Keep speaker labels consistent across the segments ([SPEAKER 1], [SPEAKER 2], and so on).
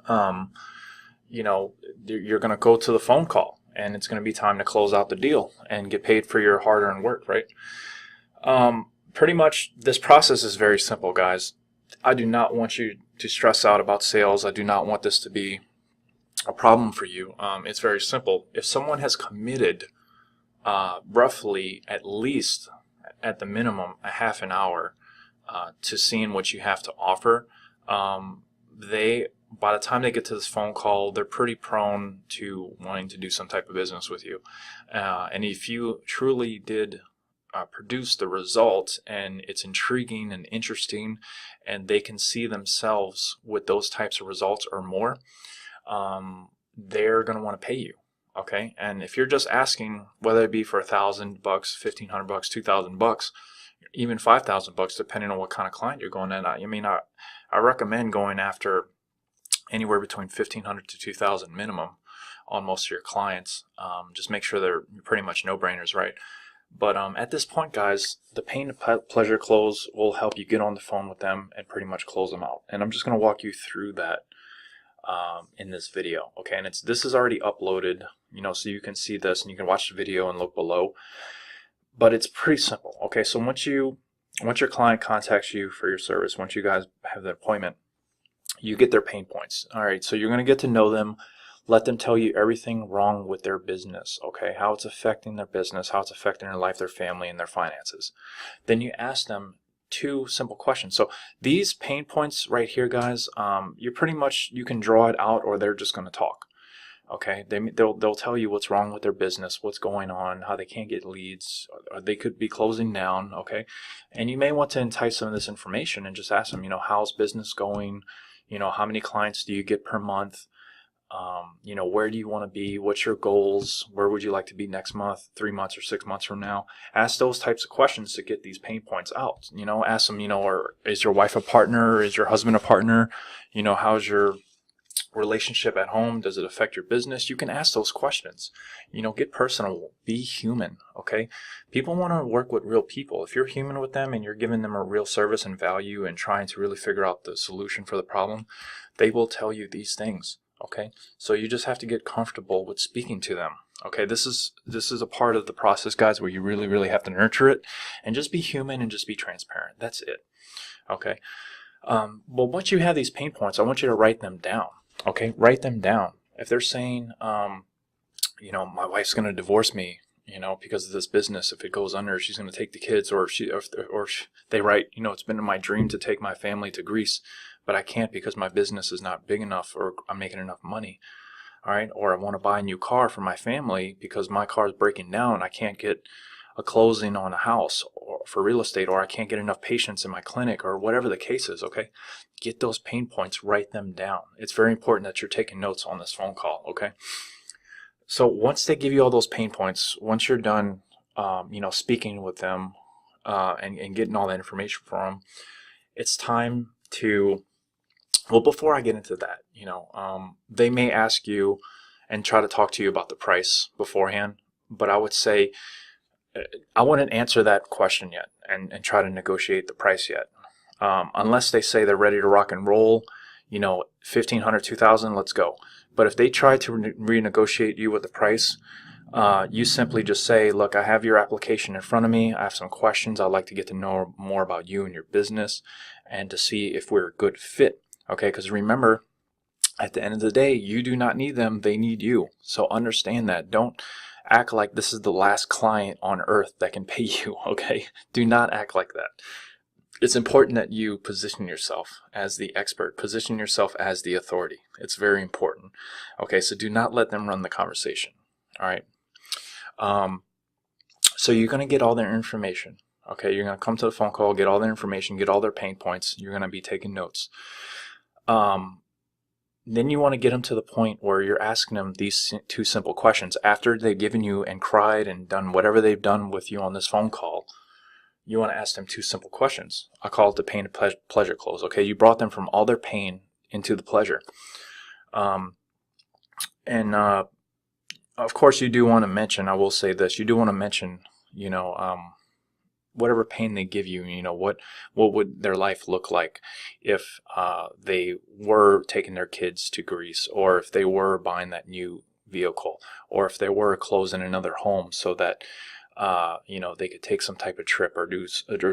[SPEAKER 1] um, you're going to go to the phone call, and it's going to be time to close out the deal and get paid for your hard-earned work, right? Pretty much this process is very simple, guys. I do not want you to stress out about sales. I do not want this to be a problem for you. It's very simple. If someone has committed roughly, at least at the minimum, a half an hour to seeing what you have to offer, they by the time they get to this phone call, they're pretty prone to wanting to do some type of business with you. And if you truly did produce the result, and it's intriguing and interesting, and they can see themselves with those types of results or more, they're going to want to pay you. Okay, and if you're just asking, whether it be for $1,000, $1,500, $2,000, even $5,000, depending on what kind of client you're going in, I recommend going after anywhere between $1,500 to $2,000 minimum on most of your clients. Just make sure they're pretty much no-brainers, right? But at this point, guys, the pain to pleasure close will help you get on the phone with them and pretty much close them out. And I'm just going to walk you through that in this video. Okay, and this is already uploaded, so you can see this and you can watch the video and look below. But it's pretty simple. Okay, so once your client contacts you for your service, once you guys have the appointment, you get their pain points. All right, so you're going to get to know them. Let them tell you everything wrong with their business, okay? How it's affecting their business, how it's affecting their life, their family, and their finances. Then you ask them two simple questions. So these pain points right here, guys, you can draw it out, or they're just going to talk. Okay, they'll tell you what's wrong with their business, what's going on, how they can't get leads, or they could be closing down. Okay, and you may want to entice some of this information and just ask them, how's business going? How many clients do you get per month? Where do you want to be? What's your goals? Where would you like to be next month, 3 months, or 6 months from now? Ask those types of questions to get these pain points out. Ask them, or is your wife a partner? Is your husband a partner? How's your relationship at home? Does it affect your business? You can ask those questions. Get personal. Be human. Okay, people want to work with real people. If you're human with them and you're giving them a real service and value and trying to really figure out the solution for the problem, they will tell you these things. Okay, so you just have to get comfortable with speaking to them. Okay, this is a part of the process, guys, where you really have to nurture it and just be human and just be transparent. That's it. Okay, well, once you have these pain points, I want you to write them down. Okay, write them down. If they're saying, my wife's going to divorce me, because of this business. If it goes under, she's going to take the kids, or they write, it's been my dream to take my family to Greece, but I can't because my business is not big enough, or I'm making enough money. All right, or I want to buy a new car for my family because my car is breaking down. I can't get a closing on a house or for real estate, or I can't get enough patients in my clinic, or whatever the case is. Okay, get those pain points, write them down. It's very important that you're taking notes on this phone call. Okay, so once they give you all those pain points, once you're done speaking with them and getting all that information from them, it's time to, well, before I get into that, they may ask you and try to talk to you about the price beforehand, but I would say I wouldn't answer that question yet and try to negotiate the price yet. Unless they say they're ready to rock and roll, $1,500, $2,000, let's go. But if they try to renegotiate you with the price, you simply just say, look, I have your application in front of me. I have some questions. I'd like to get to know more about you and your business and to see if we're a good fit. Okay, because remember, at the end of the day, you do not need them. They need you. So understand that. Don't act like this is the last client on earth that can pay you. Okay, do not act like that. It's important that you position yourself as the expert, position yourself as the authority. It's very important. Okay, so do not let them run the conversation. All right. So you're going to get all their information. Okay, you're going to come to the phone call, get all their information, get all their pain points. You're going to be taking notes. Then you want to get them to the point where you're asking them these two simple questions. After they've given you and cried and done whatever they've done with you on this phone call, you want to ask them two simple questions. I call it the pain to pleasure close. Okay, you brought them from all their pain into the pleasure. Of course, you do want to mention, I will say this, you do want to mention, whatever pain they give you, what would their life look like if they were taking their kids to Greece, or if they were buying that new vehicle, or if they were closing another home so that they could take some type of trip or do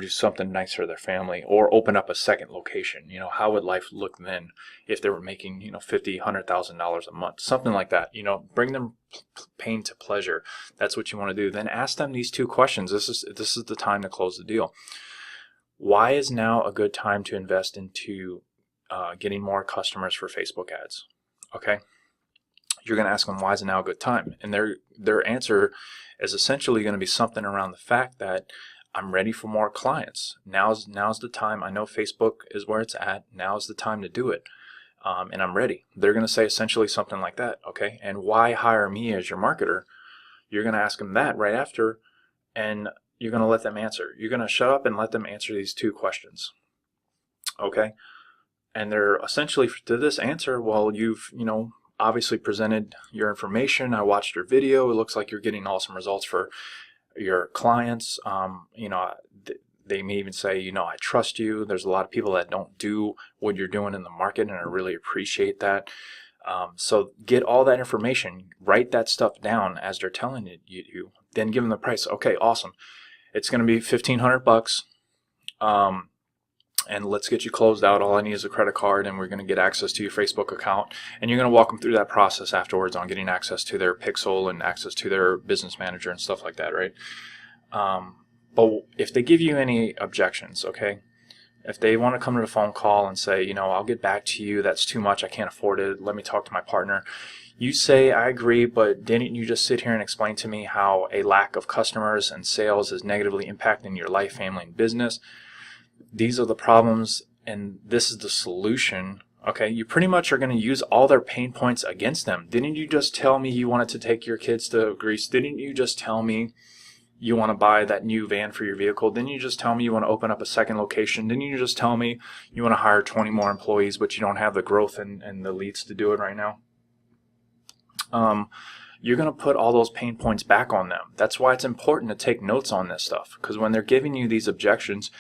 [SPEAKER 1] something nice for their family, or open up a second location. How would life look then if they were making, $50,000, $100,000 a month, something like that. Bring them pain to pleasure. That's what you want to do. Then ask them these two questions. This is the time to close the deal. Why is now a good time to invest into getting more customers for Facebook ads? Okay. You're going to ask them, why is it now a good time? And their answer is essentially going to be something around the fact that I'm ready for more clients. Now's the time. I know Facebook is where it's at. Now's the time to do it. And I'm ready. They're going to say essentially something like that. Okay. And why hire me as your marketer? You're going to ask them that right after, and you're going to let them answer. You're going to shut up and let them answer these two questions. Okay. And they're essentially, to this answer, well, you've, obviously presented your information. I watched your video. It looks like you're getting awesome results for your clients. They may even say, I trust you. There's a lot of people that don't do what you're doing in the market, and I really appreciate that. So get all that information, write that stuff down as they're telling it you, then give them the price. Okay, awesome. It's going to be $1,500. And let's get you closed out. All I need is a credit card, and we're going to get access to your Facebook account. And you're going to walk them through that process afterwards on getting access to their Pixel and access to their business manager and stuff like that, right? But if they give you any objections, okay, if they want to come to the phone call and say, I'll get back to you, that's too much, I can't afford it, let me talk to my partner. You say, I agree, but didn't you just sit here and explain to me how a lack of customers and sales is negatively impacting your life, family, and business? These are the problems, and this is the solution. Okay, you pretty much are going to use all their pain points against them. Didn't you just tell me you wanted to take your kids to Greece? Didn't you just tell me you want to buy that new van for your vehicle? Didn't you just tell me you want to open up a second location? Didn't you just tell me you want to hire 20 more employees, but you don't have the growth and the leads to do it right now? You're going to put all those pain points back on them. That's why it's important to take notes on this stuff, because when they're giving you these objections,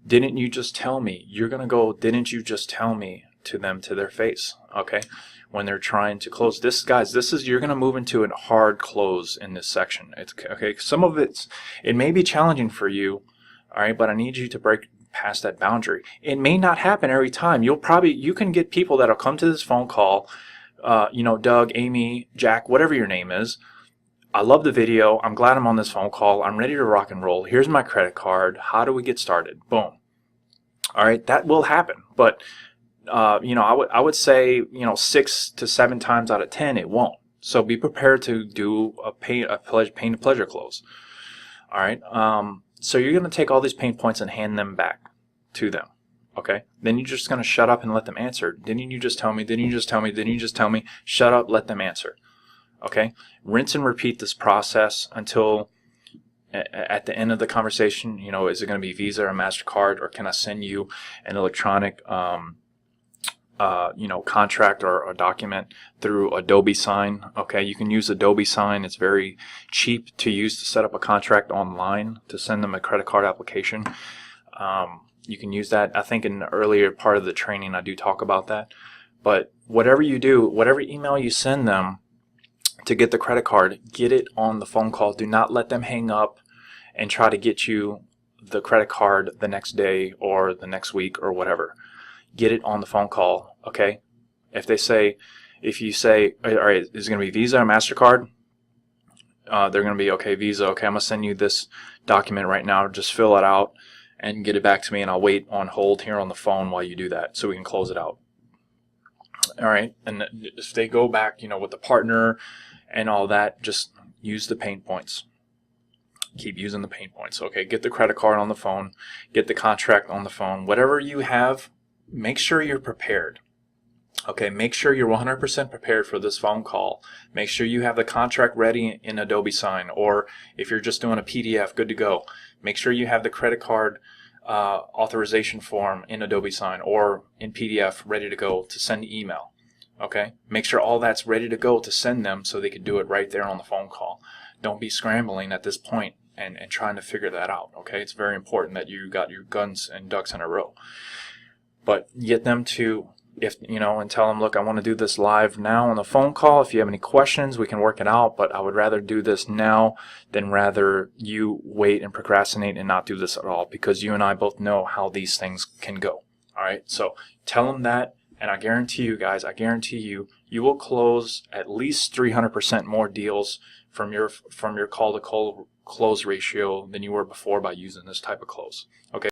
[SPEAKER 1] didn't you just tell me? You're going to go, didn't you just tell me to them to their face, okay? When they're trying to close. This, guys, you're going to move into a hard close in this section. It's okay. Some of it may be challenging for you, all right, but I need you to break past that boundary. It may not happen every time. You can get people that'll come to this phone call, Doug, Amy, Jack, whatever your name is. I love the video. I'm glad I'm on this phone call. I'm ready to rock and roll. Here's my credit card. How do we get started? Boom. All right, that will happen. But I would say 6 to 7 times out of 10 it won't. So be prepared to do a pain to pleasure close. All right. So you're going to take all these pain points and hand them back to them. Okay. Then you're just going to shut up and let them answer. Didn't you just tell me? Didn't you just tell me? Didn't you just tell me? Shut up. Let them answer. Okay, rinse and repeat this process until at the end of the conversation, is it going to be Visa or MasterCard, or can I send you an electronic, contract or a document through Adobe Sign? Okay, you can use Adobe Sign. It's very cheap to use to set up a contract online to send them a credit card application. You can use that. I think in the earlier part of the training, I do talk about that. But whatever you do, whatever email you send them to get the credit card, get it on the phone call. Do not let them hang up and try to get you the credit card the next day or the next week or whatever. Get it on the phone call, okay? If you say, all right, is it going to be Visa or MasterCard? They're going to be, okay, Visa. Okay, I'm going to send you this document right now. Just fill it out and get it back to me, and I'll wait on hold here on the phone while you do that so we can close it out. All right, and if they go back, with the partner and all that, just use the pain points. Keep using the pain points. Okay, get the credit card on the phone, get the contract on the phone. Whatever you have, make sure you're prepared. Okay, make sure you're 100% prepared for this phone call. Make sure you have the contract ready in Adobe Sign, or if you're just doing a PDF, good to go. Make sure you have the credit card authorization form in Adobe Sign or in PDF ready to go to send email. Okay, make sure all that's ready to go to send them so they can do it right there on the phone call. Don't be scrambling at this point and trying to figure that out. Okay, it's very important that you got your guns and ducks in a row. But get them to, if you know, and tell them, look, I want to do this live now on the phone call. If you have any questions, we can work it out, but I would rather do this now than rather you wait and procrastinate and not do this at all, because you and I both know how these things can go. All right, so tell them that, and I guarantee you guys, I guarantee you, you will close at least 300% more deals from your call to close ratio than you were before by using this type of close. Okay.